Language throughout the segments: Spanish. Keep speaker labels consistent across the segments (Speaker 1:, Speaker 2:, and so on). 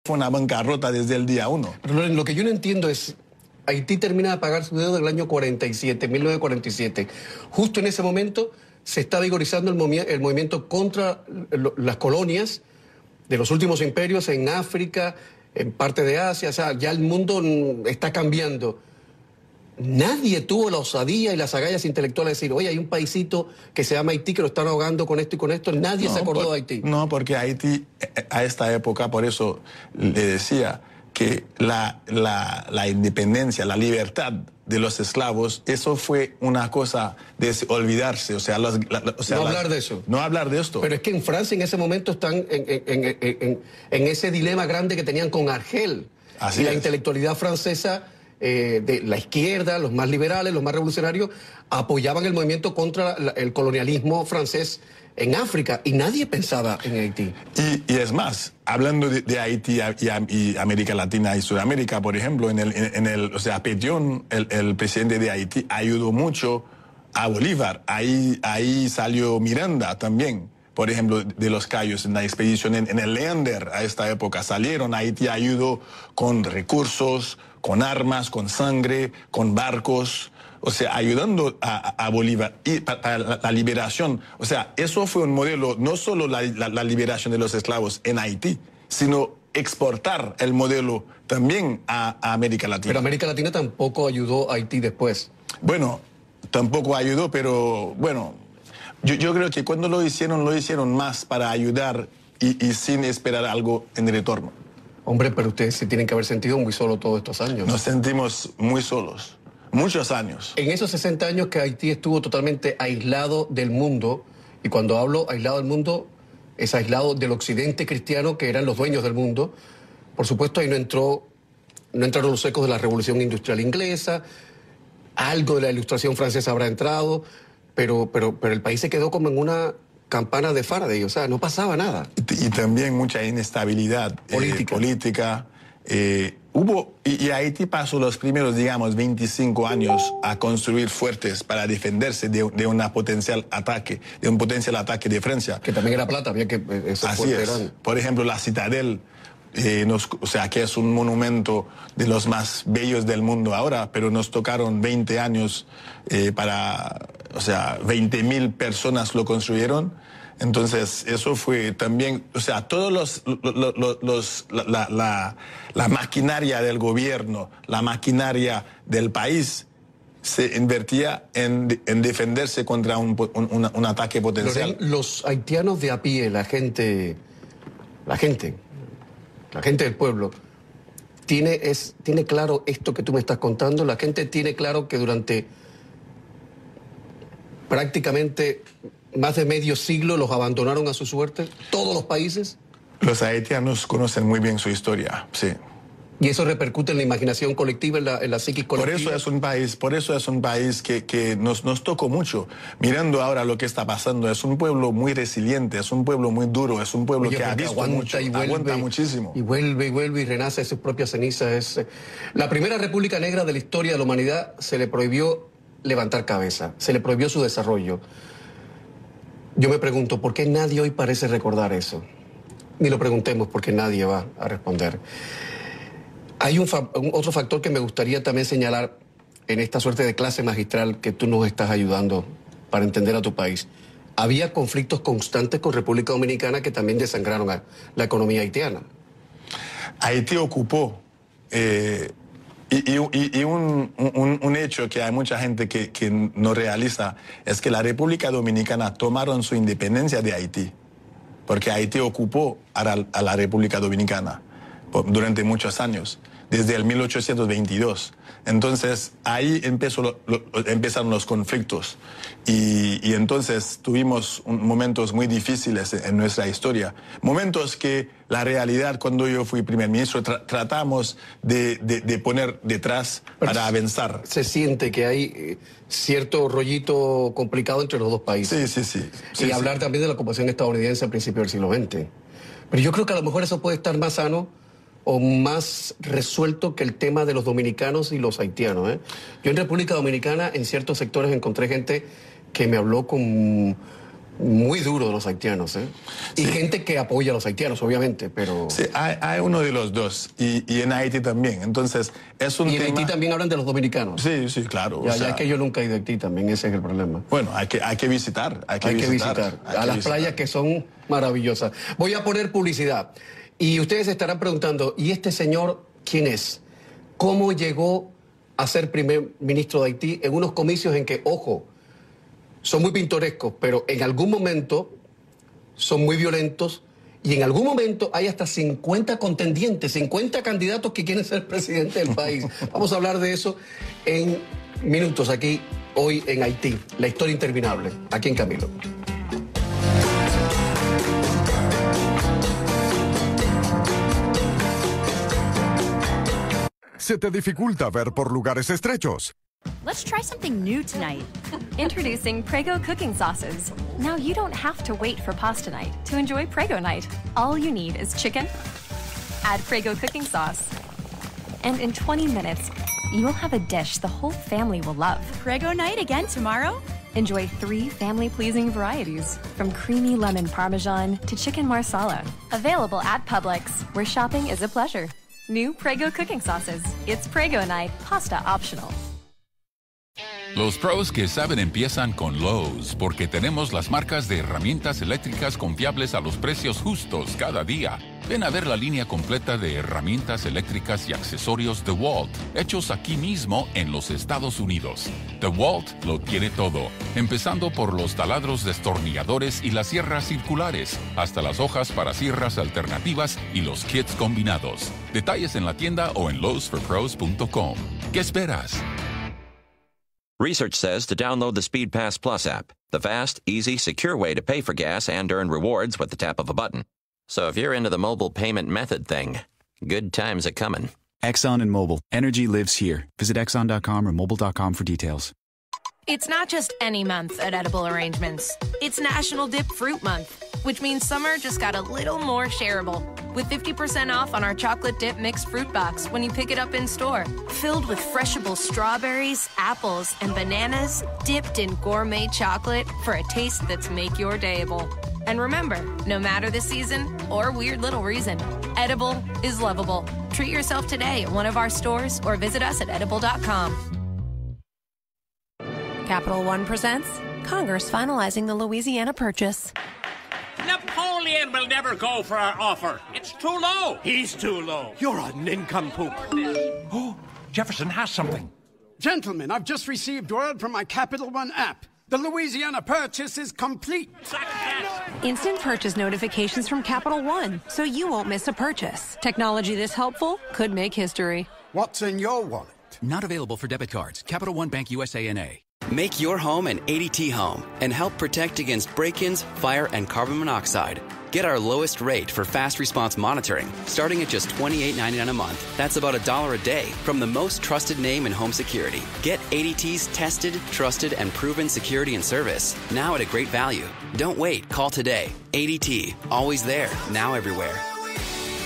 Speaker 1: fue una bancarrota desde el día 1.
Speaker 2: Pero lo que yo no entiendo es, Haití termina de pagar su deuda en el año 47, 1947. Justo en ese momento se está vigorizando el movimiento contra las colonias de los últimos imperios en África, en parte de Asia. O sea, ya el mundo está cambiando. Nadie tuvo la osadía y las agallas intelectuales de decir, oye, hay un paisito que se llama Haití que lo están ahogando con esto y con esto. Nadie se acordó de Haití.
Speaker 1: No, porque Haití, a esta época, por eso le decía que la independencia, la libertad de los esclavos, eso fue una cosa de olvidarse. O sea,
Speaker 2: no hablar de eso.
Speaker 1: No hablar de esto.
Speaker 2: Pero es que en Francia en ese momento están en ese dilema grande que tenían con Argel.
Speaker 1: Así
Speaker 2: y la
Speaker 1: es.
Speaker 2: intelectualidad francesa, de la izquierda, los más liberales, los más revolucionarios, apoyaban el movimiento contra el colonialismo francés en África, y nadie pensaba en Haití.
Speaker 1: Y es más, hablando de Haití y América Latina y Sudamérica, por ejemplo, o sea, Petion, el presidente de Haití, ayudó mucho a Bolívar. Ahí salió Miranda también, por ejemplo, de los Cayos, en la expedición en el Leander. A esta época salieron. Haití ayudó con recursos, con armas, con sangre, con barcos, o sea, ayudando a Bolívar y para la liberación. O sea, eso fue un modelo, no solo la liberación de los esclavos en Haití, sino exportar el modelo también a América Latina.
Speaker 2: Pero América Latina tampoco ayudó a Haití después.
Speaker 1: Bueno, tampoco ayudó, pero bueno, yo creo que cuando lo hicieron más para ayudar y sin esperar algo en retorno.
Speaker 2: Hombre, pero ustedes se tienen que haber sentido muy solos todos estos años.
Speaker 1: Nos sentimos muy solos. Muchos años.
Speaker 2: En esos 60 años que Haití estuvo totalmente aislado del mundo, y cuando hablo aislado del mundo, es aislado del occidente cristiano, que eran los dueños del mundo. Por supuesto, ahí no entraron los ecos de la Revolución Industrial Inglesa, algo de la Ilustración Francesa habrá entrado, pero el país se quedó como en una campana de Faraday, o sea, no pasaba nada.
Speaker 1: Y también mucha inestabilidad política. Y Haití pasó los primeros, digamos, 25 años a construir fuertes para defenderse de un potencial ataque de Francia.
Speaker 2: Que también era plata, había que...
Speaker 1: Así es. Eran... Por ejemplo, la Citadel, o sea, que es un monumento de los más bellos del mundo ahora, pero nos tocaron 20 años o sea, 20.000 personas lo construyeron. Entonces, eso fue también, o sea, todos la maquinaria del gobierno, la maquinaria del país se invertía en defenderse contra un ataque potencial.
Speaker 2: Los haitianos de a pie, la gente del pueblo, tiene claro esto que tú me estás contando. La gente tiene claro que durante prácticamente más de medio siglo los abandonaron a su suerte, todos los países.
Speaker 1: Los haitianos conocen muy bien su historia, sí.
Speaker 2: Y eso repercute en la imaginación colectiva, en la psiquis colectiva.
Speaker 1: Por eso es un país que nos tocó mucho. Mirando ahora lo que está pasando, es un pueblo muy resiliente, es un pueblo muy duro, es un pueblo que ha visto mucho, aguanta muchísimo.
Speaker 2: Y vuelve y renace de sus propias cenizas. La primera república negra de la historia de la humanidad se le prohibió levantar cabeza, se le prohibió su desarrollo. Yo me pregunto, ¿por qué nadie hoy parece recordar eso? Ni lo preguntemos porque nadie va a responder. Hay otro factor que me gustaría también señalar en esta suerte de clase magistral que tú nos estás ayudando para entender a tu país. Había conflictos constantes con República Dominicana que también desangraron a la economía haitiana.
Speaker 1: Haití ocupó... Y un hecho que hay mucha gente que no realiza es que la República Dominicana tomaron su independencia de Haití, porque Haití ocupó a la República Dominicana durante muchos años, desde el 1822. Entonces ahí empezaron los conflictos y entonces tuvimos momentos muy difíciles en nuestra historia, momentos que la realidad, cuando yo fui primer ministro, tratamos de poner detrás para avanzar.
Speaker 2: Se siente que hay cierto rollito complicado entre los dos países.
Speaker 1: Sí.
Speaker 2: Y hablar también de la ocupación estadounidense a principios del siglo XX. Pero yo creo que a lo mejor eso puede estar más sano o más resuelto que el tema de los dominicanos y los haitianos. Yo en República Dominicana, en ciertos sectores, encontré gente que me habló con muy duro de los haitianos, ¿eh? Y
Speaker 1: Sí.
Speaker 2: gente que apoya a los haitianos, obviamente, pero...
Speaker 1: Sí, hay uno de los dos, y en Haití también. Entonces, es un
Speaker 2: Y en
Speaker 1: tema...
Speaker 2: Haití también hablan de los dominicanos.
Speaker 1: Sí, sí, claro.
Speaker 2: Ya,
Speaker 1: o sea,
Speaker 2: ya es que yo nunca he ido a Haití también, ese es el problema.
Speaker 1: Bueno, hay que visitar,
Speaker 2: Hay que visitar a las playas que son maravillosas. Voy a poner publicidad. Y ustedes se estarán preguntando, ¿y este señor quién es? ¿Cómo llegó a ser primer ministro de Haití en unos comicios en que, ojo, son muy pintorescos, pero en algún momento son muy violentos y en algún momento hay hasta 50 contendientes, 50 candidatos que quieren ser presidente del país? Vamos a hablar de eso en minutos aquí, hoy en Haití. La historia interminable, aquí en Camilo.
Speaker 3: ¿Se te dificulta ver por lugares estrechos?
Speaker 4: Let's try something new tonight. Introducing Prego cooking sauces. Now you don't have to wait for pasta night to enjoy Prego night. All you need is chicken, add Prego cooking sauce, and in 20 minutes, you'll have a dish the whole family will love.
Speaker 5: Prego night again tomorrow?
Speaker 4: Enjoy 3 family-pleasing varieties, from creamy lemon parmesan to chicken marsala. Available at Publix, where shopping is a pleasure. New Prego cooking sauces. It's Prego night, pasta optional.
Speaker 6: Los pros que saben empiezan con Lowe's, porque tenemos las marcas de herramientas eléctricas confiables a los precios justos cada día. Ven a ver la línea completa de herramientas eléctricas y accesorios DeWalt, hechos aquí mismo en los Estados Unidos. DeWalt lo tiene todo, empezando por los taladros destornilladores y las sierras circulares, hasta las hojas para sierras alternativas y los kits combinados. Detalles en la tienda o en lowesforpros.com. ¿Qué esperas?
Speaker 7: Research says to download the Speed Pass Plus app, the fast, easy, secure way to pay for gas and earn rewards with the tap of a button. So if you're into the mobile payment method thing, good times are coming.
Speaker 8: Exxon and Mobil. Energy lives here. Visit Exxon.com or Mobil.com for details.
Speaker 5: It's not just any month at Edible Arrangements. It's National Dip Fruit Month, which means summer just got a little more shareable. With 50% off on our chocolate dip mixed fruit box when you pick it up in store. Filled with freshable strawberries, apples, and bananas, dipped in gourmet chocolate for a taste that's make your dayable. And remember, no matter the season or weird little reason, Edible is lovable. Treat yourself today at one of our stores or visit us at edible.com.
Speaker 9: Capital One presents Congress finalizing the Louisiana Purchase.
Speaker 10: Napoleon will never go for our offer. It's too low. He's too low.
Speaker 11: You're a nincompoop.
Speaker 10: Oh, Jefferson has something.
Speaker 11: Gentlemen, I've just received word from my Capital One app. The Louisiana Purchase is complete.
Speaker 9: Instant purchase notifications from Capital One, so you won't miss a purchase. Technology this helpful could make history.
Speaker 11: What's in your wallet?
Speaker 12: Not available for debit cards. Capital One Bank USA N.A.
Speaker 13: Make your home an ADT home and help protect against break-ins, fire, and carbon monoxide. Get our lowest rate for fast response monitoring, starting at just $28.99 a month. That's about $1 a day from the most trusted name in home security. Get ADT's tested, trusted, and proven security and service, now at a great value. Don't wait. Call today. ADT. Always there. Now everywhere.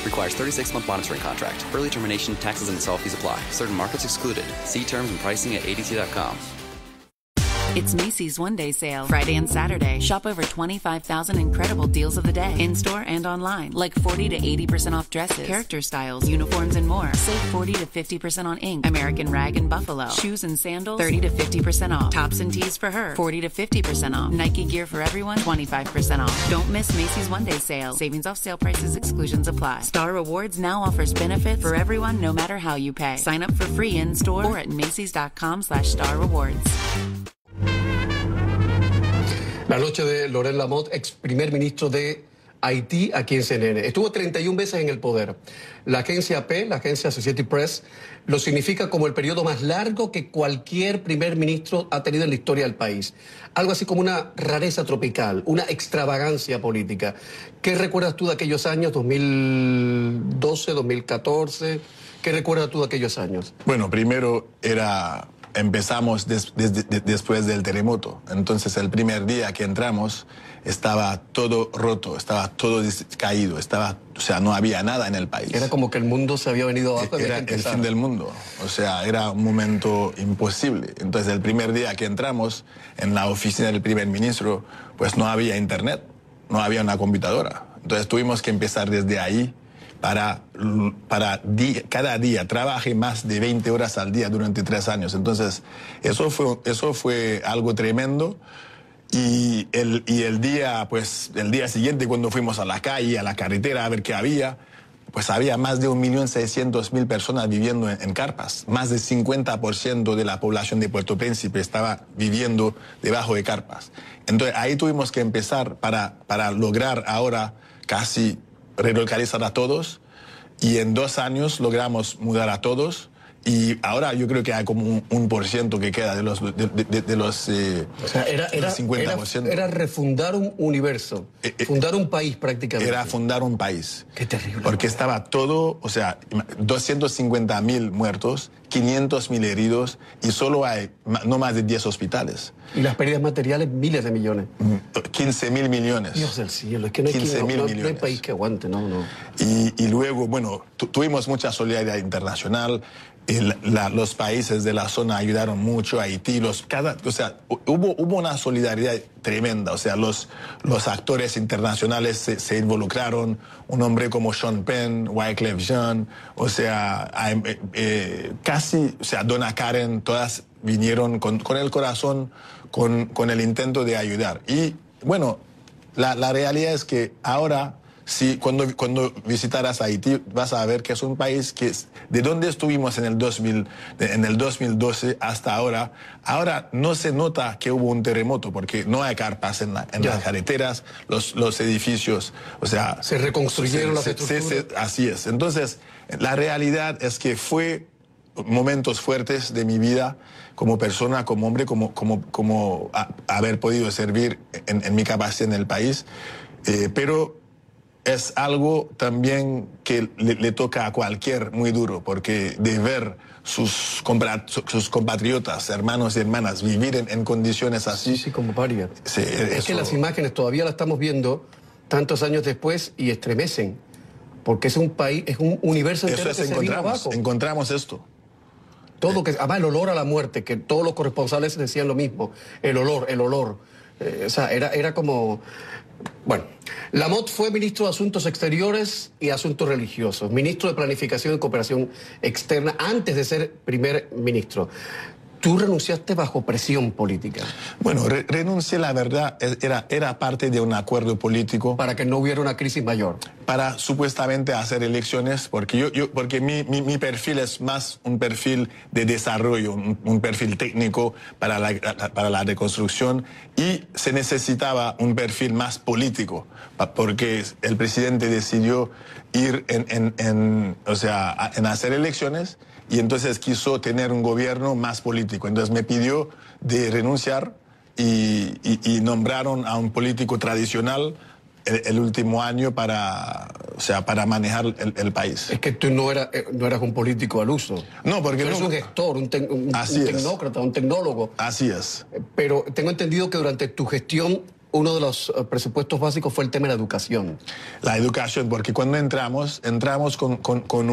Speaker 13: Requires 36-month monitoring contract. Early termination, taxes, and install fees apply. Certain markets excluded. See terms and pricing at ADT.com.
Speaker 14: It's Macy's One-Day Sale, Friday and Saturday. Shop over 25,000 incredible deals of the day, in-store and online, like 40 to 80% off dresses, character styles, uniforms, and more. Save 40 to 50% on ink, American Rag and Buffalo, shoes and sandals, 30 to 50% off, tops and tees for her, 40 to 50% off, Nike gear for everyone, 25% off. Don't miss Macy's One-Day Sale. Savings off sale prices, exclusions apply. Star Rewards now offers benefits for everyone, no matter how you pay. Sign up for free in-store or at Macys.com/Star Rewards.
Speaker 2: La noche de Laurent Lamothe, ex primer ministro de Haití, aquí en CNN. Estuvo 31 veces en el poder. La agencia AP, la agencia Associated Press, lo significa como el periodo más largo que cualquier primer ministro ha tenido en la historia del país. Algo así como una rareza tropical, una extravagancia política. ¿Qué recuerdas tú de aquellos años, 2012, 2014? ¿Qué recuerdas tú de aquellos años?
Speaker 1: Bueno, primero era empezamos después del terremoto. Entonces el primer día que entramos estaba todo roto, estaba todo caído, o sea, no había nada en el país.
Speaker 2: Era como que el mundo se había venido abajo.
Speaker 1: Era el fin del mundo, o sea, era un momento imposible. Entonces el primer día que entramos en la oficina del primer ministro, pues no había internet, no había una computadora. Entonces tuvimos que empezar desde ahí para cada día. Trabajé más de 20 horas al día durante 3 años. Entonces eso fue algo tremendo. Y el día siguiente, cuando fuimos a la calle, a la carretera, a ver qué había, pues había más de 1.600.000 personas viviendo en carpas. Más del 50% de la población de Puerto Príncipe estaba viviendo debajo de carpas. Entonces ahí tuvimos que empezar para lograr ahora casi relocalizar a todos, y en 2 años logramos mudar a todos. Y ahora yo creo que hay como un 1% que queda de los o
Speaker 2: sea, era
Speaker 1: 50%.
Speaker 2: Era refundar un universo, fundar un país prácticamente.
Speaker 1: Era fundar un país.
Speaker 2: Qué terrible.
Speaker 1: Porque estaba todo, o sea, 250.000 muertos, 500.000 heridos, y solo hay no más de 10 hospitales.
Speaker 2: Y las pérdidas materiales, miles de millones.
Speaker 1: 15.000 millones.
Speaker 2: Dios del cielo, es que no hay país que aguante, no.
Speaker 1: Y luego, bueno, tuvimos mucha solidaridad internacional. Los países de la zona ayudaron mucho, Haití, hubo una solidaridad tremenda, o sea, los actores internacionales se involucraron, un hombre como Sean Penn, Wyclef Jean, o sea, casi, o sea, Donna Karen, todas vinieron con el corazón, con el intento de ayudar. Y bueno, la realidad es que ahora, sí, cuando visitarás Haití vas a ver que es un país que de donde estuvimos en el 2012 hasta ahora no se nota que hubo un terremoto, porque no hay carpas en las carreteras, los edificios, o sea,
Speaker 2: se reconstruyeron las estructuras.
Speaker 1: Así es. Entonces, la realidad es que fue momentos fuertes de mi vida como persona, como hombre, como haber podido servir en mi capacidad en el país, pero es algo también que le toca a cualquier muy duro, porque de ver sus compatriotas, hermanos y hermanas, vivir en condiciones así.
Speaker 2: Sí, como paria. Es que las imágenes todavía las estamos viendo tantos años después y estremecen, porque es un país, es un universo entero que se vino abajo.
Speaker 1: Encontramos esto.
Speaker 2: Todo que, además el olor a la muerte, que todos los corresponsales decían lo mismo, el olor. O sea, era como... Bueno, Lamotte fue ministro de Asuntos Exteriores y Asuntos Religiosos, ministro de Planificación y Cooperación Externa antes de ser primer ministro. ¿Tú renunciaste bajo presión política? Bueno,
Speaker 1: renuncié, la verdad, era parte de un acuerdo político.
Speaker 2: Para que no hubiera una crisis mayor.
Speaker 1: Para supuestamente hacer elecciones, porque porque mi perfil es más un perfil de desarrollo, un perfil técnico para la reconstrucción, y se necesitaba un perfil más político, porque el presidente decidió ir en hacer elecciones, y entonces quiso tener un gobierno más político. Entonces me pidió de renunciar y nombraron a un político tradicional el último año para manejar el país.
Speaker 2: Es que tú no eras un político al uso.
Speaker 1: No, porque
Speaker 2: tú eres un gestor, un tecnócrata, un tecnólogo.
Speaker 1: Así es.
Speaker 2: Pero tengo entendido que durante tu gestión uno de los presupuestos básicos fue el tema de la educación.
Speaker 1: La educación, porque cuando entramos con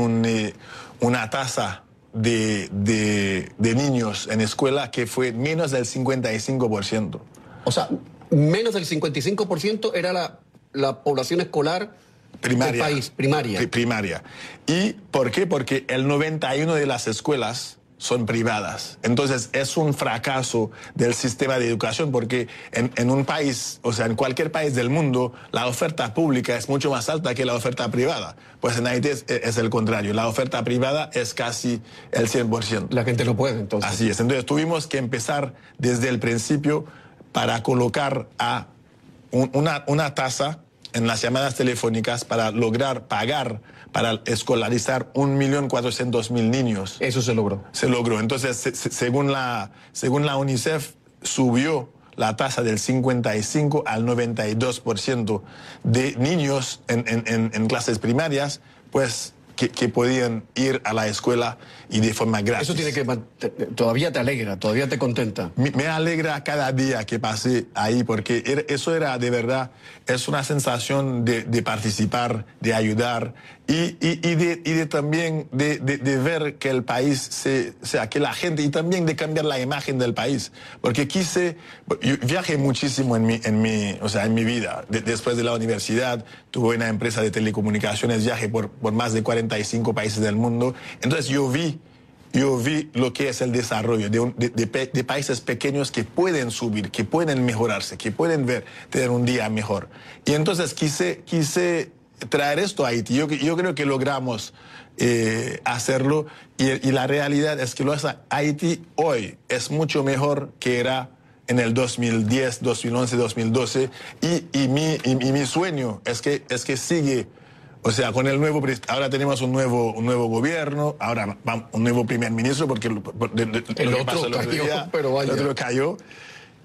Speaker 1: una tasa de niños en escuela que fue menos del 55%.
Speaker 2: O sea, menos del 55% era la población escolar del país, primaria.
Speaker 1: Primaria. ¿Y por qué? Porque el 91% de las escuelas son privadas. Entonces es un fracaso del sistema de educación, porque en un país, o sea, en cualquier país del mundo, la oferta pública es mucho más alta que la oferta privada. Pues en Haití es el contrario, la oferta privada es casi el 100%.
Speaker 2: La gente no puede, entonces.
Speaker 1: Así es. Entonces tuvimos que empezar desde el principio para colocar a una tasa en las llamadas telefónicas para lograr pagar para escolarizar 1.400.000 niños.
Speaker 2: Eso se logró.
Speaker 1: Se logró. Entonces, según la UNICEF, subió la tasa del 55 al 92% de niños en clases primarias, pues que podían ir a la escuela y de forma gratis.
Speaker 2: Eso tiene que todavía te alegra, todavía te contenta.
Speaker 1: Me alegra cada día que pasé ahí, porque eso era de verdad, es una sensación de participar, de ayudar y de también de ver que el país, que la gente, y también de cambiar la imagen del país. Porque yo viajé muchísimo en mi vida. Después de la universidad, tuve una empresa de telecomunicaciones, viajé por más de 45 países del mundo. Entonces yo vi lo que es el desarrollo de países pequeños que pueden subir, que pueden mejorarse, que pueden tener un día mejor. Y entonces quise traer esto a Haití. Yo creo que logramos hacerlo y la realidad es que Haití hoy es mucho mejor que era en el 2010, 2011, 2012 y mi sueño es que sigue. O sea, con ahora tenemos un nuevo gobierno, ahora un nuevo primer ministro, porque el otro cayó.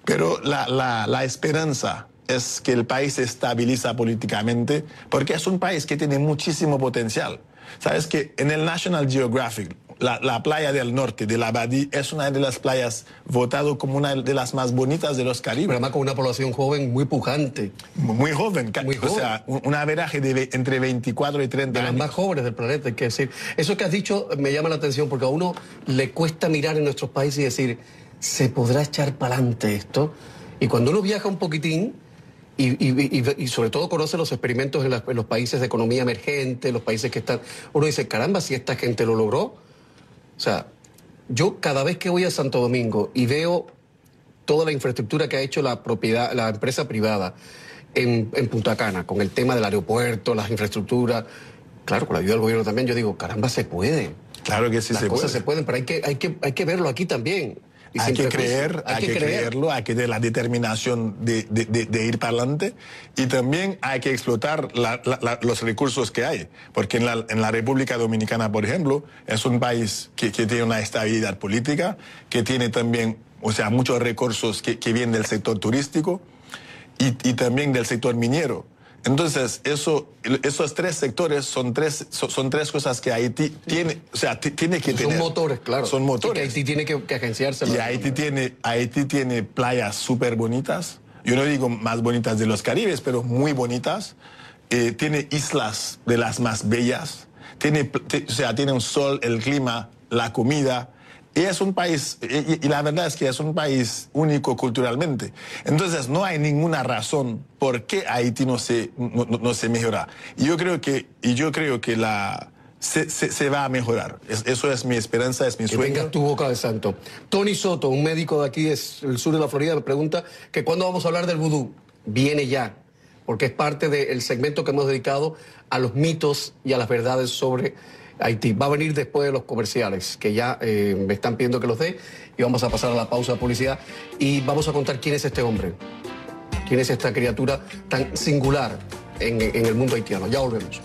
Speaker 1: Pero la esperanza es que el país se estabiliza políticamente, porque es un país que tiene muchísimo potencial. Sabes que en el National Geographic, la playa del norte de la Abadí es una de las playas votado como una de las más bonitas de los Caribes.
Speaker 2: Pero además con una población joven muy pujante.
Speaker 1: Muy joven. O sea, un averaje de entre 24 y 30 años.
Speaker 2: De las más jóvenes del planeta, hay que decir. Eso que has dicho me llama la atención, porque a uno le cuesta mirar en nuestros países y decir, ¿se podrá echar para adelante esto? Y cuando uno viaja un poquitín, y sobre todo conoce los experimentos en los países de economía emergente, los países que están... Uno dice, caramba, si esta gente lo logró. O sea, yo cada vez que voy a Santo Domingo y veo toda la infraestructura que ha hecho la empresa privada en Punta Cana, con el tema del aeropuerto, las infraestructuras, claro, con la ayuda del gobierno también, yo digo, caramba, se puede.
Speaker 1: Claro que sí se puede.
Speaker 2: Las cosas se pueden, pero hay que verlo aquí también.
Speaker 1: Hay que creerlo, hay que tener la determinación de ir para adelante y también hay que explotar los recursos que hay, porque en la República Dominicana, por ejemplo, es un país que tiene una estabilidad política, que tiene también, o sea, muchos recursos que vienen del sector turístico y también del sector minero. Entonces, esos tres sectores son tres cosas que Haití tiene, o sea, tiene que tener.
Speaker 2: Son motores, claro.
Speaker 1: Son motores.
Speaker 2: Y que Haití tiene que agenciarse.
Speaker 1: Y Haití tiene playas súper bonitas. Yo no digo más bonitas de los Caribes, pero muy bonitas. Tiene islas de las más bellas. Tiene un sol, el clima, la comida. Y es un país, y la verdad es que es un país único culturalmente. Entonces no hay ninguna razón por qué Haití no se mejora. Y yo creo que se va a mejorar. Eso es mi esperanza, es mi sueño.
Speaker 2: Que tengas tu boca de santo. Tony Soto, un médico de aquí del sur de la Florida, me pregunta que cuándo vamos a hablar del vudú. Viene ya, porque es parte del segmento que hemos dedicado a los mitos y a las verdades sobre Haití. Va a venir después de los comerciales, que ya me están pidiendo que los dé, y vamos a pasar a la pausa de publicidad y vamos a contar quién es este hombre, quién es esta criatura tan singular en el mundo haitiano. Ya volvemos.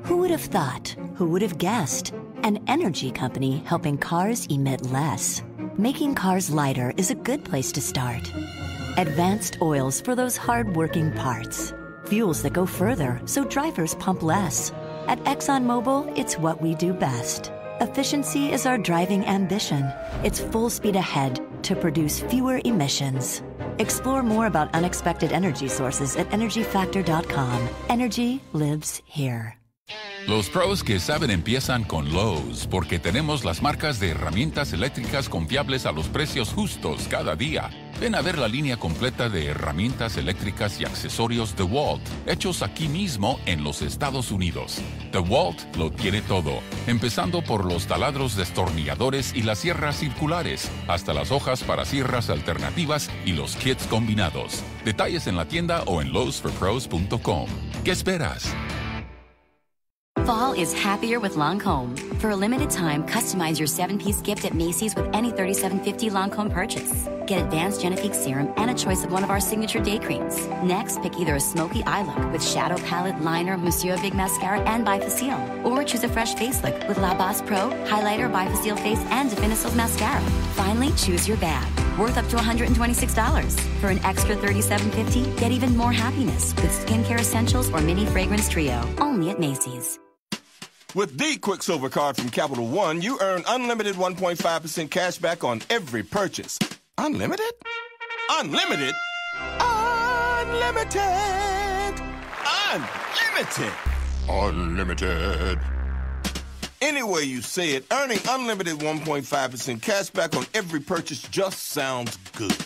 Speaker 15: Who would have thought? Who would have guessed? An energy company helping cars emit less. Making cars lighter is a good place to start. Advanced oils for those hard-working parts. Fuels that go further so drivers pump less. At ExxonMobil, it's what we do best. Efficiency is our driving ambition. It's full speed ahead to produce fewer emissions. Explore more about unexpected energy sources at energyfactor.com. Energy lives here.
Speaker 6: Los pros que saben empiezan con Lowe's, porque tenemos las marcas de herramientas eléctricas confiables a los precios justos cada día. Ven a ver la línea completa de herramientas eléctricas y accesorios DeWalt, hechos aquí mismo en los Estados Unidos. DeWalt lo tiene todo, empezando por los taladros destornilladores y las sierras circulares, hasta las hojas para sierras alternativas y los kits combinados. Detalles en la tienda o en lowesforpros.com. ¿Qué esperas?
Speaker 16: Fall is happier with Lancome. For a limited time, customize your 7-piece gift at Macy's with any $37.50 Lancome purchase. Get advanced Genifique serum and a choice of one of our signature day creams. Next, pick either a smoky eye look with shadow palette, liner, Monsieur Big Mascara, and Bifacil. Or choose a fresh face look with La Bosse Pro, highlighter, Bifacil face, and Definisil mascara. Finally, choose your bag. worth up to $126. For an extra $37.50, get even more happiness with skincare essentials or mini fragrance trio. Only at Macy's.
Speaker 17: With the Quicksilver Card from Capital One, you earn unlimited 1.5% cash back on every purchase. Unlimited? Unlimited? Unlimited! Unlimited! Unlimited! Any way you say it, earning unlimited 1.5% cash back on every purchase just sounds good.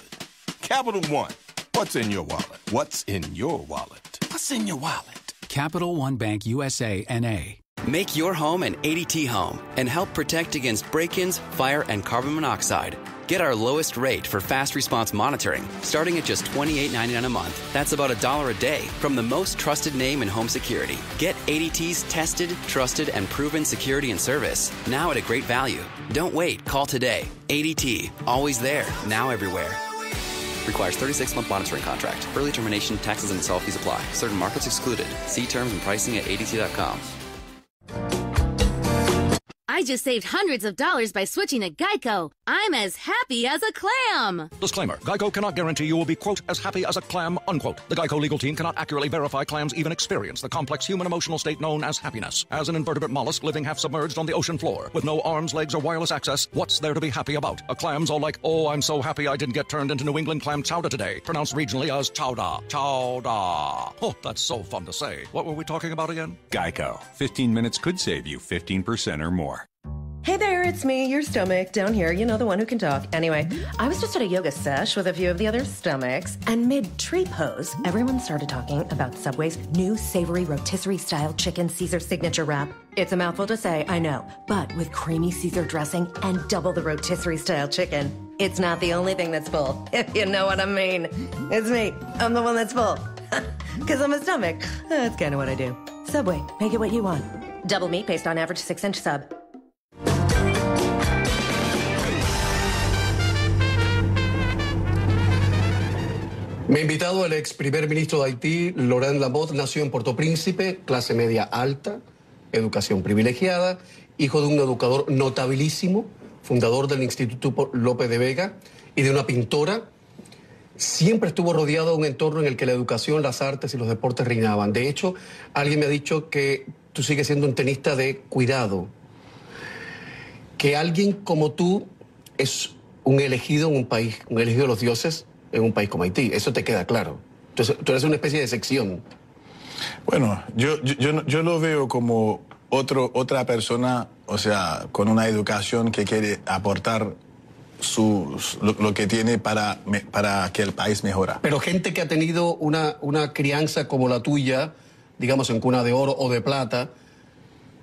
Speaker 17: Capital One. What's in your wallet? What's in your wallet? What's in your wallet?
Speaker 12: Capital One Bank USA, N.A.
Speaker 13: Make your home an ADT home and help protect against break-ins, fire, and carbon monoxide. Get our lowest rate for fast response monitoring, starting at just $28.99 a month. That's about $1 a day from the most trusted name in home security. Get ADT's tested, trusted, and proven security and service, now at a great value. Don't wait. Call today. ADT. Always there. Now everywhere. Requires 36-month monitoring contract. Early termination, taxes, and install fees apply. Certain markets excluded. See terms and pricing at ADT.com.
Speaker 18: I just saved hundreds of dollars by switching to Geico. I'm as happy as a clam.
Speaker 19: Disclaimer. Geico cannot guarantee you will be, quote, as happy as a clam, unquote. The Geico legal team cannot accurately verify clams even experience the complex human emotional state known as happiness. As an invertebrate mollusk living half submerged on the ocean floor, with no arms, legs, or wireless access, what's there to be happy about? A clam's all like, oh, I'm so happy I didn't get turned into New England clam chowder today. Pronounced regionally as chowder. Chowder. Oh, that's so fun to say. What were we talking about again?
Speaker 20: Geico. 15 minutes could save you 15% or more.
Speaker 21: Hey there, it's me, your stomach, down here, you know, the one who can talk. Anyway, I was just at a yoga sesh with a few of the other stomachs, and mid-tree pose, everyone started talking about Subway's new savory rotisserie-style chicken Caesar signature wrap. It's a mouthful to say, I know, but with creamy Caesar dressing and double the rotisserie-style chicken. It's not the only thing that's full, if you know what I mean. It's me, I'm the one that's full. Because I'm a stomach. That's kind of what I do. Subway, make it what you want. Double meat based on average 6-inch sub.
Speaker 2: Me ha invitado el ex primer ministro de Haití, Laurent Lamotte, nació en Puerto Príncipe, clase media alta, educación privilegiada, hijo de un educador notabilísimo, fundador del Instituto López de Vega y de una pintora. Siempre estuvo rodeado de un entorno en el que la educación, las artes y los deportes reinaban. De hecho, alguien me ha dicho que tú sigues siendo un tenista de cuidado. Que alguien como tú es un elegido en un país, un elegido de los dioses, en un país como Haití. Eso te queda claro. Entonces, tú eres una especie de sección.
Speaker 1: Bueno, yo lo veo como otra persona, o sea, con una educación que quiere aportar lo que tiene para que el país mejora.
Speaker 2: Pero gente que ha tenido una crianza como la tuya, digamos en cuna de oro o de plata,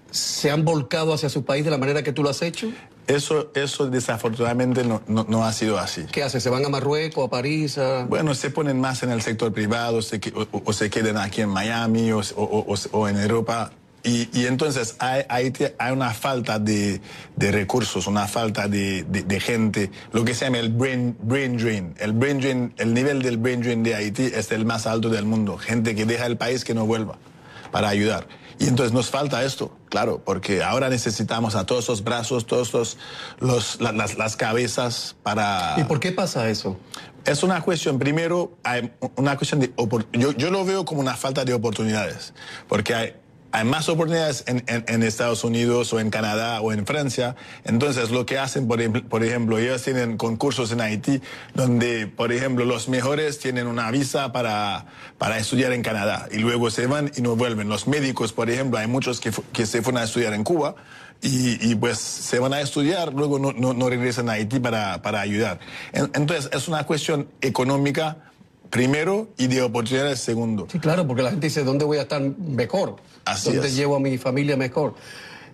Speaker 2: ¿se han volcado hacia su país de la manera que tú lo has hecho?
Speaker 1: Eso desafortunadamente no ha sido así.
Speaker 2: ¿Qué hace? ¿Se van a Marruecos, a París?
Speaker 1: Bueno, se ponen más en el sector privado, o se quedan aquí en Miami o en Europa. Y entonces hay una falta de recursos, una falta de gente, lo que se llama el brain drain. El nivel del brain drain de Haití es el más alto del mundo. Gente que deja el país que no vuelva para ayudar. Y entonces nos falta esto, claro, porque ahora necesitamos a todos los brazos, todos las cabezas para...
Speaker 2: ¿Y por qué pasa eso?
Speaker 1: Es una cuestión, primero, hay una cuestión de... Yo lo veo como una falta de oportunidades, porque hay más oportunidades en Estados Unidos o en Canadá o en Francia. Entonces lo que hacen, por ejemplo, ellos tienen concursos en Haití donde, por ejemplo, los mejores tienen una visa para estudiar en Canadá y luego se van y no vuelven. Los médicos, por ejemplo, hay muchos que se fueron a estudiar en Cuba y pues se van a estudiar, luego no regresan a Haití para ayudar. Entonces es una cuestión económica primero y de oportunidades segundo.
Speaker 2: Sí, claro, porque la gente dice, ¿dónde voy a estar mejor?
Speaker 1: Así
Speaker 2: ¿Dónde llevo a mi familia mejor?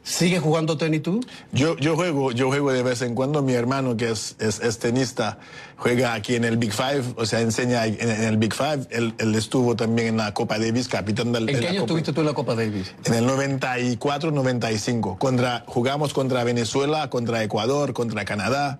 Speaker 2: ¿Sigues jugando tenis tú?
Speaker 1: Yo juego de vez en cuando. Mi hermano, que es tenista, juega aquí en el Big Five, o sea, enseña en el Big Five. Él estuvo también en la Copa Davis, capitán de la Copa.
Speaker 2: ¿En qué año estuviste tú en la Copa Davis?
Speaker 1: En el 94-95. Jugamos contra Venezuela, contra Ecuador, contra Canadá.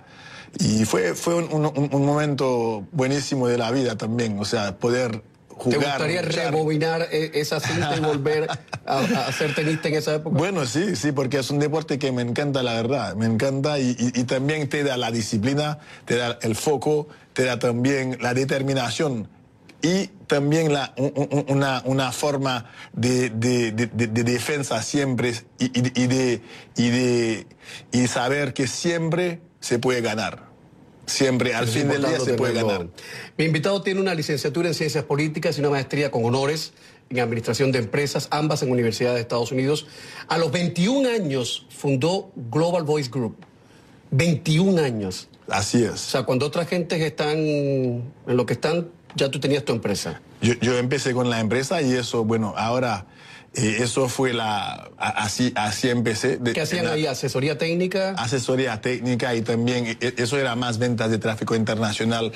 Speaker 1: Y fue un momento buenísimo de la vida también, o sea, poder jugar.
Speaker 2: ¿Te gustaría rebobinar esa cinta y volver a ser tenista en esa época?
Speaker 1: Bueno, sí, porque es un deporte que me encanta, la verdad. Me encanta y también te da la disciplina, te da el foco, te da también la determinación y también una forma de defensa siempre y saber que siempre se puede ganar. Siempre, al fin del día, se puede ganar.
Speaker 2: Mi invitado tiene una licenciatura en Ciencias Políticas y una maestría con honores en Administración de Empresas, ambas en universidades de Estados Unidos. A los 21 años fundó Global Voice Group. 21 años.
Speaker 1: Así es. O
Speaker 2: sea, cuando otras gentes están en lo que están, ya tú tenías tu empresa.
Speaker 1: Yo empecé con la empresa y eso, bueno, ahora... eso fue así empecé.
Speaker 2: ¿Qué hacían ahí? ¿Asesoría técnica?
Speaker 1: Asesoría técnica y también eso era más ventas de tráfico internacional.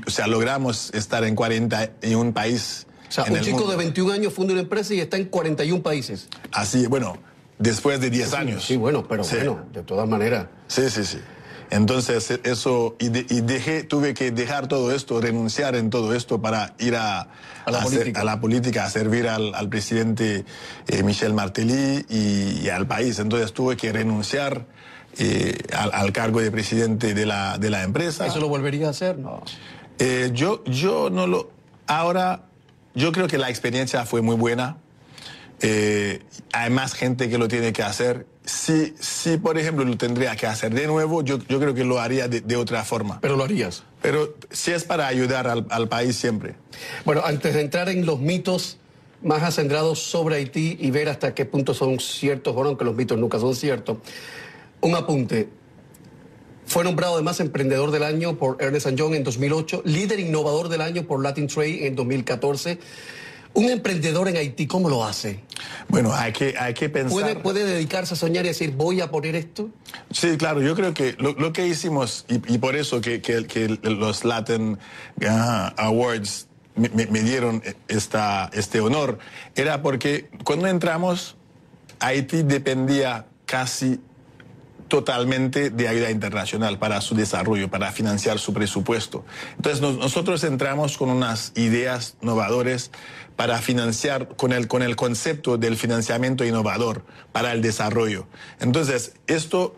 Speaker 1: O sea, logramos estar en 41 países.
Speaker 2: O sea, un chico de 21 años funda una empresa y está en 41 países.
Speaker 1: Así, bueno, después de 10 años.
Speaker 2: Sí, bueno, pero bueno, de todas maneras.
Speaker 1: Sí. Entonces, eso, tuve que dejar todo esto, renunciar en todo esto para ir a la política, a servir al presidente Michel Martelly y al país. Entonces, tuve que renunciar al cargo de presidente de la empresa.
Speaker 2: ¿Eso lo volvería a hacer? No.
Speaker 1: Yo no lo... Ahora, yo creo que la experiencia fue muy buena. Hay más gente que lo tiene que hacer. Si por ejemplo, lo tendría que hacer de nuevo, yo creo que lo haría de otra forma.
Speaker 2: ¿Pero lo harías?
Speaker 1: Pero si es para ayudar al país siempre.
Speaker 2: Bueno, antes de entrar en los mitos más acendrados sobre Haití y ver hasta qué punto son ciertos, bueno, aunque los mitos nunca son ciertos, un apunte. Fue nombrado además Emprendedor del Año por Ernst & Young en 2008, Líder Innovador del Año por Latin Trade en 2014. Un emprendedor en Haití, ¿cómo lo hace?
Speaker 1: Bueno, hay que pensar...
Speaker 2: ¿Puede dedicarse a soñar y decir, voy a poner esto?
Speaker 1: Sí, claro, yo creo que lo que hicimos, y por eso que los Latin Awards me dieron este honor, era porque cuando entramos, Haití dependía casi totalmente de ayuda internacional para su desarrollo, para financiar su presupuesto. Entonces nosotros entramos con unas ideas innovadoras para financiar con el concepto del financiamiento innovador para el desarrollo. Entonces eso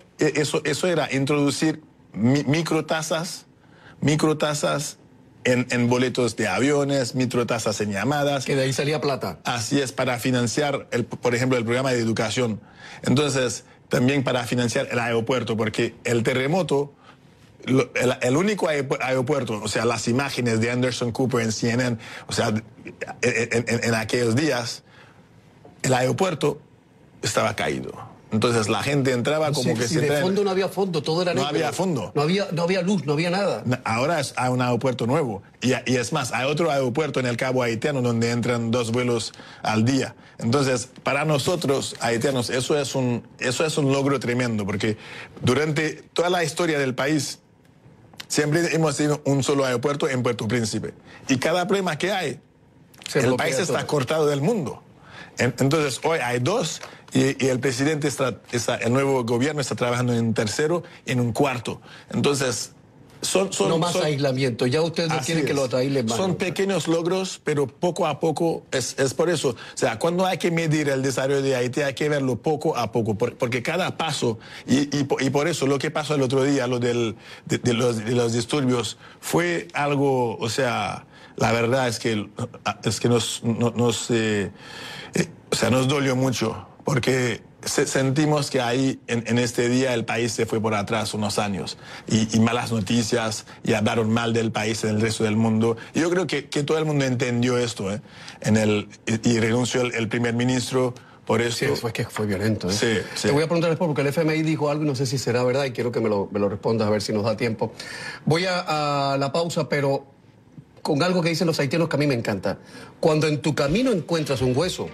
Speaker 1: era introducir microtasas en boletos de aviones, microtasas en llamadas.
Speaker 2: Que de ahí salía plata.
Speaker 1: Así es, para financiar, por ejemplo, el programa de educación. Entonces, también para financiar el aeropuerto, porque el terremoto, el único aeropuerto, o sea, las imágenes de Anderson Cooper en CNN, o sea, en aquellos días, el aeropuerto estaba caído. Entonces la gente entraba como que
Speaker 2: si de fondo no había fondo, todo era negro.
Speaker 1: No había fondo.
Speaker 2: No había luz, no había nada.
Speaker 1: Ahora hay un aeropuerto nuevo. Y es más, hay otro aeropuerto en el Cabo Haitiano donde entran 2 vuelos al día. Entonces, para nosotros, haitianos, eso es un logro tremendo, porque durante toda la historia del país, siempre hemos tenido un solo aeropuerto en Puerto Príncipe. Y cada problema que hay, el país está cortado del mundo. Entonces, hoy hay 2 y el presidente el nuevo gobierno está trabajando en un tercero y en un cuarto. Entonces,
Speaker 2: no más aislamiento. Ya ustedes no quieren que lo aíslen más.
Speaker 1: Son pequeños logros, pero poco a poco es por eso. O sea, cuando hay que medir el desarrollo de Haití, hay que verlo poco a poco, porque cada paso, y por eso lo que pasó el otro día, lo de los disturbios, fue algo, o sea, la verdad es que nos dolió mucho, porque sentimos que ahí, en este día, el país se fue por atrás unos años, y malas noticias, y hablaron mal del país en el resto del mundo. Y yo creo que todo el mundo entendió esto, y renunció el primer ministro por eso.
Speaker 2: Sí, fue violento.
Speaker 1: Sí.
Speaker 2: Te voy a preguntar después, porque el FMI dijo algo y no sé si será verdad, y quiero que me lo respondas a ver si nos da tiempo. Voy a la pausa, pero con algo que dicen los haitianos que a mí me encanta. Cuando en tu camino encuentras un hueso,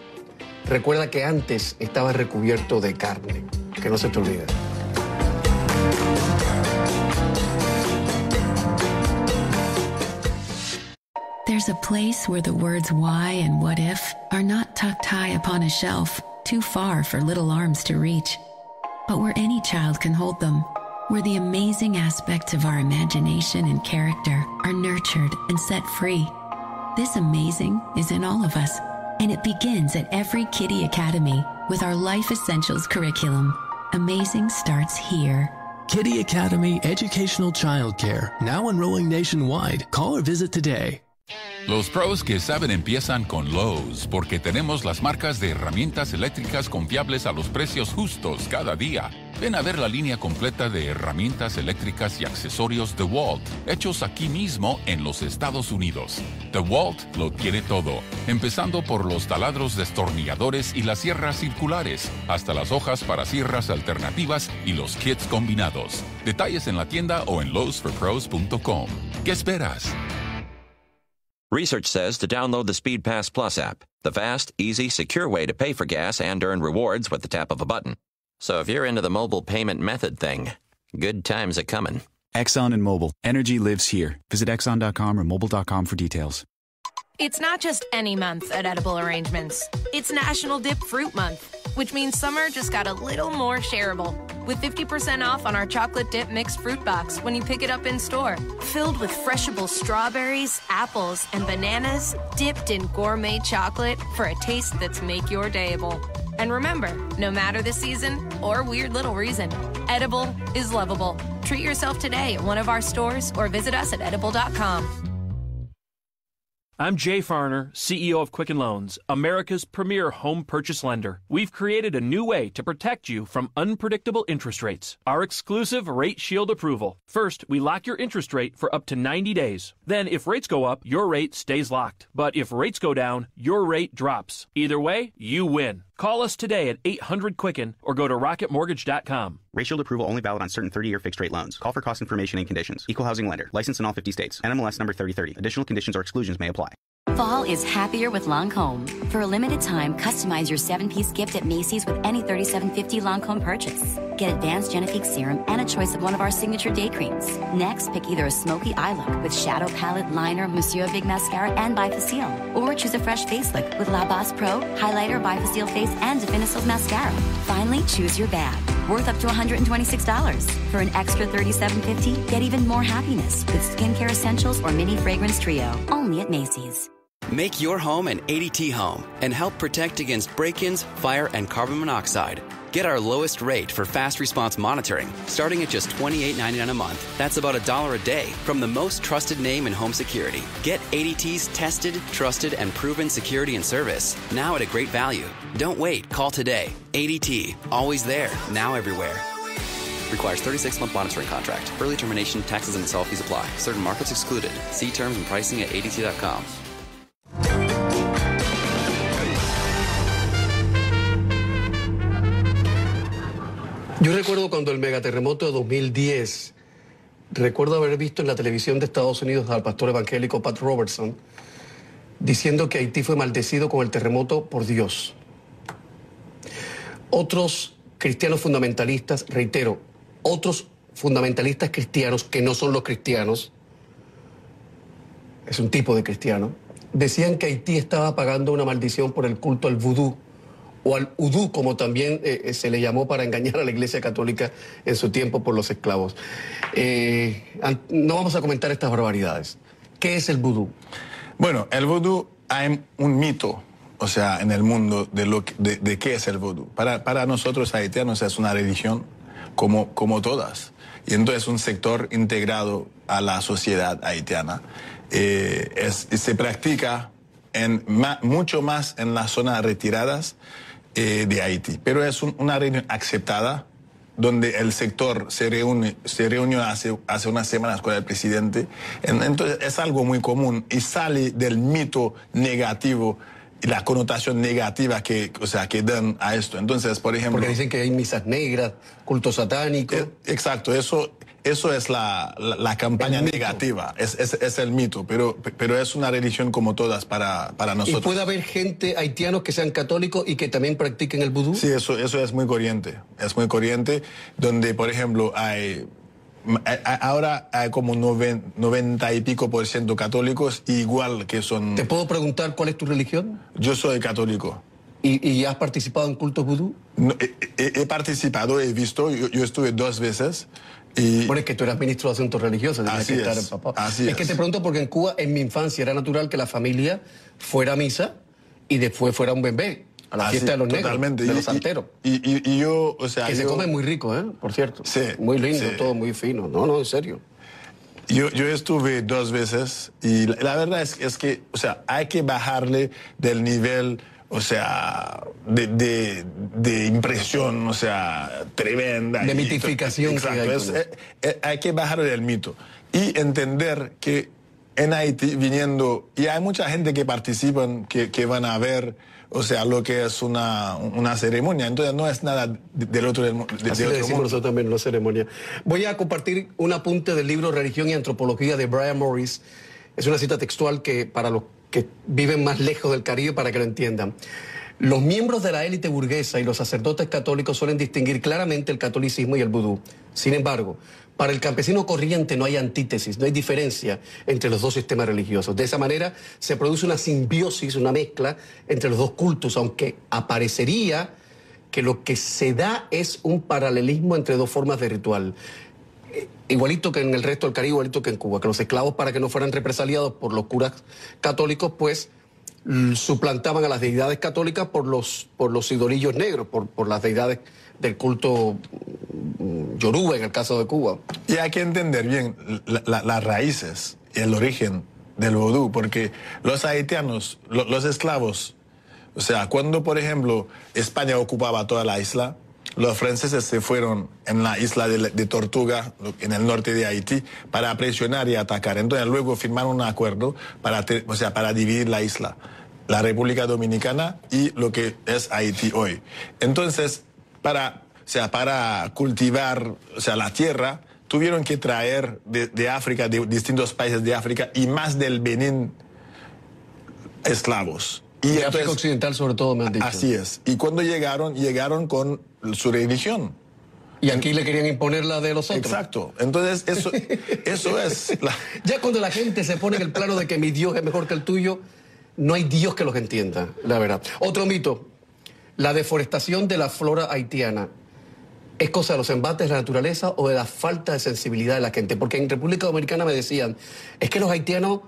Speaker 2: recuerda que antes estaba recubierto de carne. Que no se te olvide.
Speaker 14: There's a place where the words why and what if are not tucked high upon a shelf, too far for little arms to reach, but where any child can hold them, where the amazing aspects of our imagination and character are nurtured and set free.
Speaker 3: This amazing is in all of us, and it begins at every Kiddie Academy with our Life Essentials curriculum. Amazing starts here.
Speaker 22: Kiddie Academy Educational Childcare, now enrolling nationwide. Call or visit today.
Speaker 6: Los pros que saben empiezan con Lowe's, porque tenemos las marcas de herramientas eléctricas confiables a los precios justos cada día. Ven a ver la línea completa de herramientas eléctricas y accesorios DeWalt, hechos aquí mismo en los Estados Unidos. DeWalt lo tiene todo, empezando por los taladros destornilladores y las sierras circulares, hasta las hojas para sierras alternativas y los kits combinados. Detalles en la tienda o en lowesforpros.com. ¿Qué esperas?
Speaker 7: Research says to download the Speed Pass Plus app, the fast, easy, secure way to pay for gas and earn rewards with the tap of a button. So if you're into the mobile payment method thing, good times are coming.
Speaker 8: Exxon and Mobil. Energy lives here. Visit Exxon.com or Mobil.com for details.
Speaker 5: It's not just any month at Edible Arrangements. It's National Dip Fruit Month, which means summer just got a little more shareable. With 50% off on our chocolate dip mixed fruit box when you pick it up in store. Filled with freshable strawberries, apples, and bananas, dipped in gourmet chocolate for a taste that's make your dayable. And remember, no matter the season or weird little reason, Edible is lovable. Treat yourself today at one of our stores or visit us at edible.com.
Speaker 23: I'm Jay Farner, CEO of Quicken Loans, America's premier home purchase lender. We've created a new way to protect you from unpredictable interest rates. Our exclusive Rate Shield approval. First, we lock your interest rate for up to 90 days. Then, if rates go up, your rate stays locked. But if rates go down, your rate drops. Either way, you win. Call us today at 800-QUICKEN or go to rocketmortgage.com.
Speaker 8: Rate Shield approval only valid on certain 30-year fixed-rate loans. Call for cost information and conditions. Equal housing lender. Licensed in all 50 states. NMLS number 3030. Additional conditions or exclusions may apply.
Speaker 16: Fall is happier with Lancome. For a limited time, customize your 7-piece gift at Macy's with any $37.50 Lancome purchase. Get advanced Genifique serum and a choice of one of our signature day creams. Next, pick either a smoky eye look with shadow palette, liner, Monsieur Big mascara, and Bifacil. Or choose a fresh face look with La Bosse Pro, highlighter, Bifacil face, and Definitive mascara. Finally, choose your bag, worth up to $126. For an extra $37.50, get even more happiness with skincare essentials or mini fragrance trio. Only at Macy's.
Speaker 13: Make your home an ADT home and help protect against break-ins, fire, and carbon monoxide. Get our lowest rate for fast response monitoring, starting at just $28.99 a month. That's about $1 a day from the most trusted name in home security. Get ADT's tested, trusted, and proven security and service, now at a great value. Don't wait. Call today. ADT. Always there. Now everywhere. Requires 36-month monitoring contract. Early termination, taxes, and install fees apply. Certain markets excluded. See terms and pricing at ADT.com.
Speaker 2: Yo recuerdo cuando el megaterremoto de 2010, recuerdo haber visto en la televisión de Estados Unidos al pastor evangélico Pat Robertson diciendo que Haití fue maldecido con el terremoto por Dios. Otros cristianos fundamentalistas, reitero, otros fundamentalistas cristianos que no son los cristianos, es un tipo de cristiano, decían que Haití estaba pagando una maldición por el culto al vudú, o al udú, como también se le llamó para engañar a la Iglesia Católica en su tiempo por los esclavos. No vamos a comentar estas barbaridades. ¿Qué es el vudú?
Speaker 1: Bueno, el vudú, hay un mito, o sea, en el mundo de qué es el vudú. Para nosotros haitianos es una religión como todas. Y entonces es un sector integrado a la sociedad haitiana. Se practica mucho más en las zonas retiradas de Haití, pero es una reunión aceptada donde el sector se reunió hace unas semanas con el presidente. Entonces es algo muy común y sale del mito negativo y la connotación negativa que dan a esto. Entonces, por ejemplo...
Speaker 2: Porque dicen que hay misas negras, culto satánico.
Speaker 1: Exacto, eso es la campaña negativa, es el mito, pero es una religión como todas para nosotros.
Speaker 2: ¿Y puede haber gente haitianos que sean católicos y que también practiquen el vudú?
Speaker 1: Sí, eso es muy corriente, donde, por ejemplo, ahora hay como 90 y pico % católicos, igual que son...
Speaker 2: ¿Te puedo preguntar cuál es tu religión?
Speaker 1: Yo soy católico.
Speaker 2: ¿Y has participado en cultos vudú?
Speaker 1: No, he participado, he visto, yo estuve 2 veces. Y
Speaker 2: bueno, es que tú eras ministro de Asuntos Religiosos, tenías que estar empapado. Es que te pregunto porque en Cuba, en mi infancia, era natural que la familia fuera a misa y después fuera un bebé, a la fiesta de los negros, de los santeros.
Speaker 1: Y yo, o sea...
Speaker 2: Que se come muy rico, por cierto.
Speaker 1: Sí.
Speaker 2: Muy lindo, todo muy fino. No, en serio.
Speaker 1: Yo estuve 2 veces y la verdad es que, o sea, hay que bajarle del nivel... O sea, de impresión, o sea, tremenda.
Speaker 2: De mitificación.
Speaker 1: Exacto, hay que bajar del mito. Y entender que en Haití, viniendo, y hay mucha gente que participan, que van a ver, o sea, lo que es una ceremonia. Entonces no es nada del otro mundo.
Speaker 2: Así le decimos nosotros también, no ceremonia. Voy a compartir un apunte del libro Religión y Antropología de Brian Morris. Es una cita textual que para los que viven más lejos del Caribe, para que lo entiendan. Los miembros de la élite burguesa y los sacerdotes católicos suelen distinguir claramente el catolicismo y el vudú. Sin embargo, para el campesino corriente no hay antítesis, no hay diferencia entre los dos sistemas religiosos. De esa manera se produce una simbiosis, una mezcla entre los dos cultos, aunque aparecería que lo que se da es un paralelismo entre dos formas de ritual. Igualito que en el resto del Caribe, igualito que en Cuba, que los esclavos, para que no fueran represaliados por los curas católicos, pues suplantaban a las deidades católicas por los idolillos negros, por las deidades del culto yoruba en el caso de Cuba.
Speaker 1: Y hay que entender bien las raíces y el origen del vudú, porque los haitianos, los esclavos, o sea, cuando por ejemplo España ocupaba toda la isla, los franceses se fueron en la isla de Tortuga, en el norte de Haití, para presionar y atacar. Entonces luego firmaron un acuerdo para dividir la isla, la República Dominicana y lo que es Haití hoy. Entonces, para cultivar, la tierra, tuvieron que traer de África, de distintos países de África y más del Benín, esclavos.
Speaker 2: Y de África Occidental sobre todo, me han dicho.
Speaker 1: Así es. Y cuando llegaron con su religión.
Speaker 2: Y aquí le querían imponer la de los otros.
Speaker 1: Exacto. Entonces, eso es...
Speaker 2: Ya cuando la gente se pone en el plano de que mi Dios es mejor que el tuyo, no hay Dios que los entienda, la verdad. Otro mito, la deforestación de la flora haitiana. ¿Es cosa de los embates de la naturaleza o de la falta de sensibilidad de la gente? Porque en República Dominicana me decían, es que los haitianos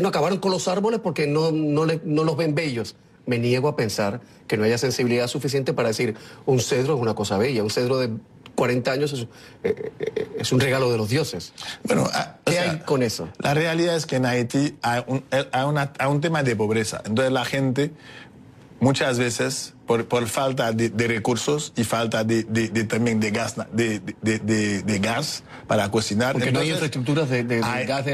Speaker 2: acabaron con los árboles porque no los ven bellos. Me niego a pensar que no haya sensibilidad suficiente para decir un cedro es una cosa bella, un cedro de 40 años es un regalo de los dioses.
Speaker 1: Bueno,
Speaker 2: ¿qué hay con eso?
Speaker 1: La realidad es que en Haití hay un tema de pobreza. Entonces la gente muchas veces por falta de recursos y falta también de gas de gas para cocinar.
Speaker 2: Porque
Speaker 1: entonces,
Speaker 2: no hay infraestructuras de gas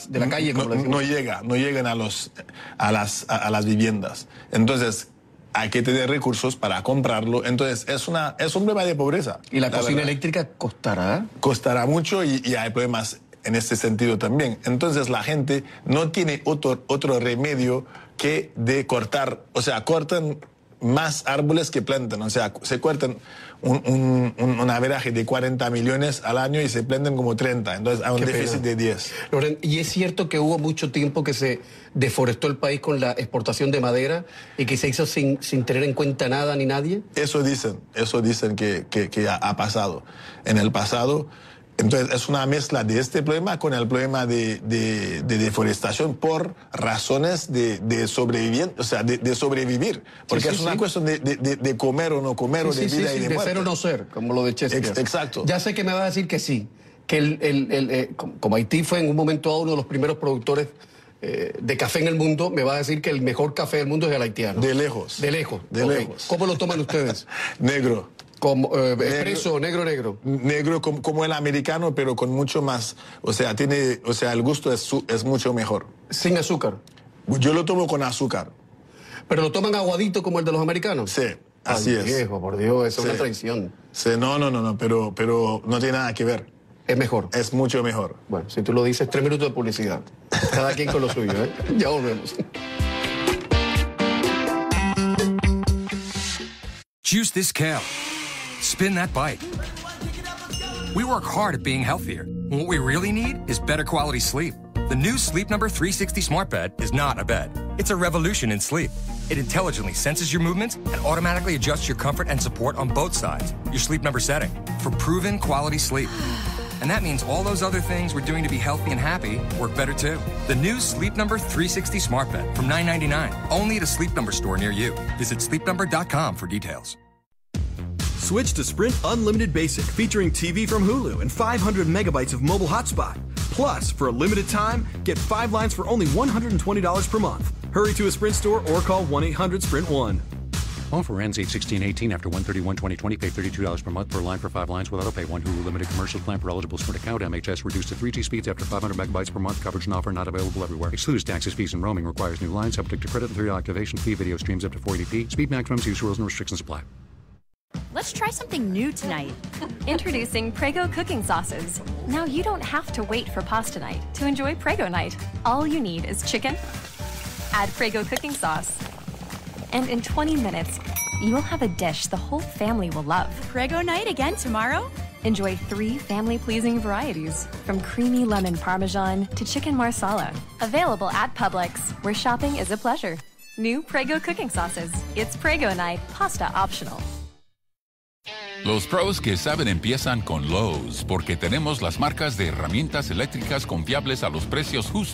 Speaker 2: de la calle, como
Speaker 1: no llegan a las viviendas. Entonces hay que tener recursos para comprarlo. Entonces es un problema de pobreza.
Speaker 2: ¿Y la cocina eléctrica costará?
Speaker 1: Costará mucho y hay problemas en este sentido también. Entonces la gente no tiene otro remedio que de cortar, cortan más árboles que plantan, se cortan un averaje de 40 millones al año y se plantan como 30, entonces hay un déficit de 10.
Speaker 2: Loren, ¿y es cierto que hubo mucho tiempo que se deforestó el país con la exportación de madera y que se hizo sin tener en cuenta nada ni nadie?
Speaker 1: Eso dicen que ha pasado en el pasado. Entonces es una mezcla de este problema con el problema de deforestación por razones de sobrevivir, de sobrevivir, porque es una cuestión de comer o no comer, o de vida y de muerte.
Speaker 2: De ser o no ser, como lo de Chester.
Speaker 1: Exacto.
Speaker 2: Ya sé que me vas a decir que sí, que como Haití fue en un momento dado uno de los primeros productores de café en el mundo, me vas a decir que el mejor café del mundo es el haitiano.
Speaker 1: De lejos.
Speaker 2: De lejos. ¿Cómo lo toman ustedes?
Speaker 1: Negro.
Speaker 2: Como expreso, negro.
Speaker 1: Negro como el americano, pero con mucho más, el gusto es mucho mejor.
Speaker 2: Sin azúcar.
Speaker 1: Yo lo tomo con azúcar.
Speaker 2: ¿Pero lo toman aguadito como el de los americanos?
Speaker 1: Sí, así es.
Speaker 2: Viejo, por Dios, eso es una traición.
Speaker 1: Sí, no, pero no tiene nada que ver.
Speaker 2: Es mejor.
Speaker 1: Es mucho mejor.
Speaker 2: Bueno, si tú lo dices, 3 minutos de publicidad. Cada quien con lo suyo, ¿eh? Ya volvemos.
Speaker 4: Juice this kale. Spin that bite. We work hard at being healthier. What we really need is better quality sleep. The new Sleep Number 360 Smart Bed is not a bed. It's a revolution in sleep. It intelligently senses your movements and automatically adjusts your comfort and support on both sides. Your Sleep Number setting for proven quality sleep. And that means all those other things we're doing to be healthy and happy work better too. The new Sleep Number 360 Smart Bed from $9.99. Only at a Sleep Number store near you. Visit sleepnumber.com for details.
Speaker 9: Switch to Sprint Unlimited Basic, featuring TV from Hulu and 500 megabytes of mobile hotspot. Plus, for a limited time, get 5 lines for only $120 per month. Hurry to a Sprint store or call 1-800-SPRINT1.
Speaker 12: Offer ends 8/16/18 after 1/31/2020. Pay $32 per month per line for 5 lines without a pay. One Hulu limited commercial plan for eligible Sprint account. MHS reduced to 3G speeds after 500 megabytes per month. Coverage and offer not available everywhere. Excludes taxes, fees, and roaming. Requires new lines. Subject to credit and 3 activation fee. Video streams up to 480p. Speed maximums. Use rules and restrictions apply.
Speaker 10: Let's try something new tonight. Introducing Prego cooking sauces. Now you don't have to wait for pasta night to enjoy Prego night. All you need is chicken. Add Prego cooking sauce. And in 20 minutes, you'll have a dish the whole family will love.
Speaker 11: Prego night again tomorrow?
Speaker 10: Enjoy 3 family-pleasing varieties, from creamy lemon parmesan to chicken marsala. Available at Publix, where shopping is a pleasure. New Prego cooking sauces. It's Prego night, pasta optional.
Speaker 6: Los pros que saben empiezan con Lowe's, porque tenemos las marcas de herramientas eléctricas confiables a los precios justos.